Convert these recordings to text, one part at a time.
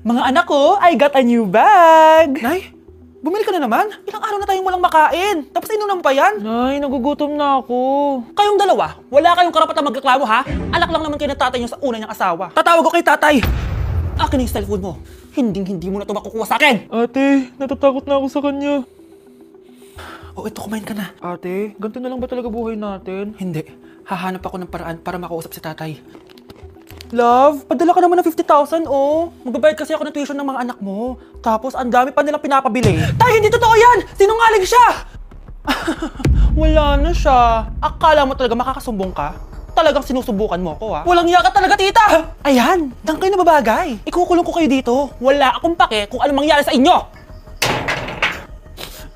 Mga anak ko, I got a new bag! Nay, bumili ka na naman? Ilang araw na tayong walang makain. Tapos inunan pa yan? Nay, nagugutom na ako. Kayong dalawa, wala kayong karapatang magreklamo ha? Anak lang naman kayo ng tatay niyo sa una niyang asawa. Tatawag ko kay tatay! Akin na yung cellphone mo. Hindi mo na ito makukuha sa akin! Ate, natatakot na ako sa kanya. O ito, kumain ka na. Ate, ganito na lang ba talaga buhay natin? Hindi. Hahanap ako ng paraan para makausap si tatay. Love, padala ka naman ng 50,000, oh. Magbabayad kasi ako ng tuition ng mga anak mo. Tapos, ang dami pa nilang pinapabili. Tay, hindi totoo yan! Sinungaling siya! Wala na siya. Akala mo talaga makakasumbong ka? Talagang sinusubukan mo ako, ha? Walang iya ka talaga, tita! Ayan, dang kayo na babagay. Ikukulong ko kayo dito. Wala akong pake kung anong mangyari sa inyo!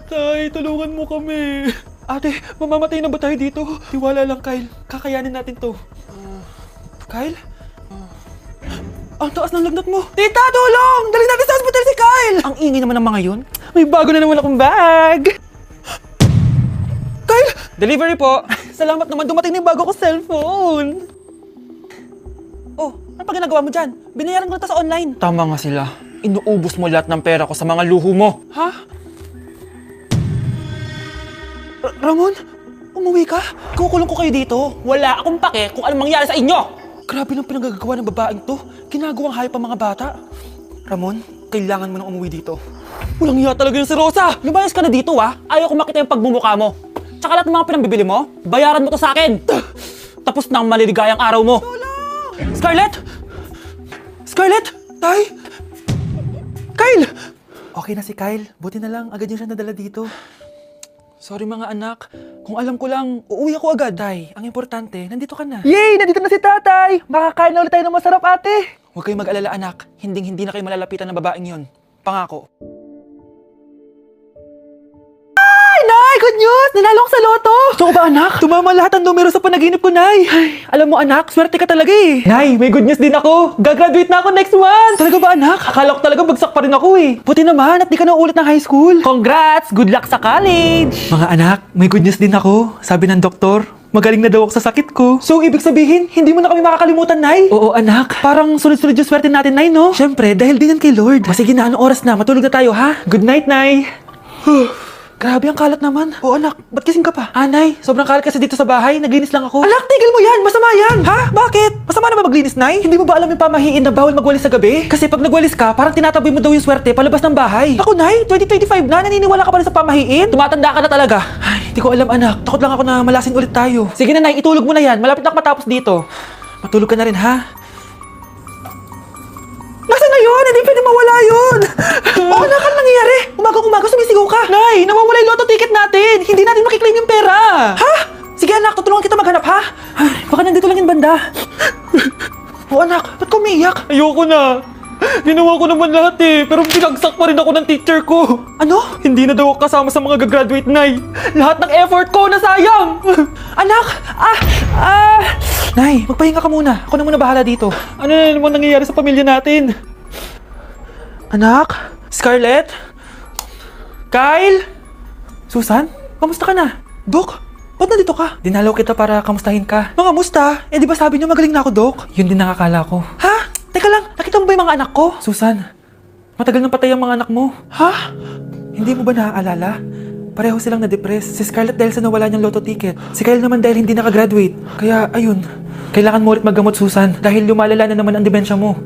Tay, tulungan mo kami. Ate, mamamatay na ba tayo dito? Tiwala lang, Kyle. Kakayanin natin to. Kyle? Ang taas ng lagnat mo! Tita, tulong! Dali natin sa hospital si Kyle! Ang ingay naman ng mga yun. May bago na naman akong bag! Kyle! Delivery po. Salamat naman, dumating na yung bago ko cellphone! Oh, ano pa ginagawa mo dyan? Binayaran ko na ito sa online. Tama nga sila. Inuubos mo lahat ng pera ko sa mga luho mo. Ha? Ramon? Umuwi ka? Kukulong ko kayo dito. Wala akong pake kung anong mangyari sa inyo! Grabe lang pinagagawa ng babaeng to. Ginagawang hayop ang mga bata. Ramon, kailangan mo nang umuwi dito. Walang iya talaga yung si Rosa! Lumayas ka na dito, ha? Ayaw ko makita yung pagbumuka mo. Tsaka lahat ng mga pinambibili mo, bayaran mo to sa akin. Tapos na ang maliligayang araw mo. Scarlett! Scarlett! Tay! Kyle! Okay na si Kyle. Buti na lang, agad yun siya nadala dito. Sorry mga anak. Kung alam ko lang, uuwi ako agad. Tay, ang importante, nandito ka na. Yay! Nandito na si tatay! Makakain na ulit tayo ng masarap, ate! Huwag kayong mag-alala, anak. Hindi na kayo malalapitan ng babaeng yon. Pangako. Ay, Nay! Good news! Nanalo ko sa loto! Gusto ko ba, anak? Tumama lahat ang numero sa panaginip ko, Nay! Ay, alam mo, anak, swerte ka talaga eh! Nay, may good news din ako! Gagraduate na ako next month! Talaga ba, anak? Akala ko talaga bagsak pa rin ako eh! Buti naman at di ka na ulit ng high school! Congrats! Good luck sa college! Mga anak, may good news din ako. Sabi ng doktor, magaling na daw ako sa sakit ko. So, ibig sabihin, hindi mo na kami makakalimutan, Nay? Oo, anak. Parang sunod-sunod yung swerte natin, Nay, no? Siyempre, dahil din yan kay Lord. O sige na, anong oras na? Matulog na tayo, ha? Good night, Nay! Grabe, ang kalat naman. Oo, anak. Ba't kising ka pa? Nay, sobrang kalat kasi dito sa bahay. Naglinis lang ako. Anak, tigil mo yan! Masama yan! Ha? Bakit? Masama na ba maglinis, Nay? Hindi mo ba alam yung pamahiin na bawal magwalis sa gabi? Kasi pag nagwalis ka, parang tinataboy mo daw yung swerte palabas ng bahay. Ako, Nay, 2025 na. Naniniwala ka pa rin sa pamahiin? Tumatanda ka na talaga. Ay, hindi ko alam, anak. Takot lang ako na malasin ulit tayo. Sige na, Nay. Itulog mo na yan. Malapit na ako matapos dito. Matulog ka na rin, ha? Nasaan na yun? Hindi pwede mawala yun! O anak, ano nangyayari? Umaga sumisigaw ka! Nay, nawawala yung lotto ticket natin! Hindi natin makiklaim yung pera! Ha? Sige anak, tutulungan kita maghanap ha? Ay, baka nandito lang yung banda. O anak, ba't ka umiiyak? Ayoko na. Ginawa ko naman lahat eh, pero binagsak pa rin ako ng teacher ko. Ano? Hindi na daw ako kasama sa mga gagraduate, Nay. Lahat ng effort ko nasayang. Anak! Nay, magpahinga ka muna. Ako na muna bahala dito. Ano na naman nangyayari sa pamilya natin? Anak? Scarlett? Kyle? Susan? Kamusta ka na? Dok? Ba't nandito ka? Dinalaw kita para kamustahin ka. Kamusta? Eh di ba sabi niyo magaling na ako, Dok? Yun din nakakala ko. Ha? Teka lang, nakita mo ba yung mga anak ko? Susan, matagal nang patay ang mga anak mo. Ha? Hindi mo ba naaalala? Pareho silang na-depress. Si Scarlett dahil sa nawala niyang lotto ticket. Si Kyle naman dahil hindi nakagraduate. Kaya, ayun. Kailangan mo ulit maggamot, Susan. Dahil lumalala na naman ang demensya mo.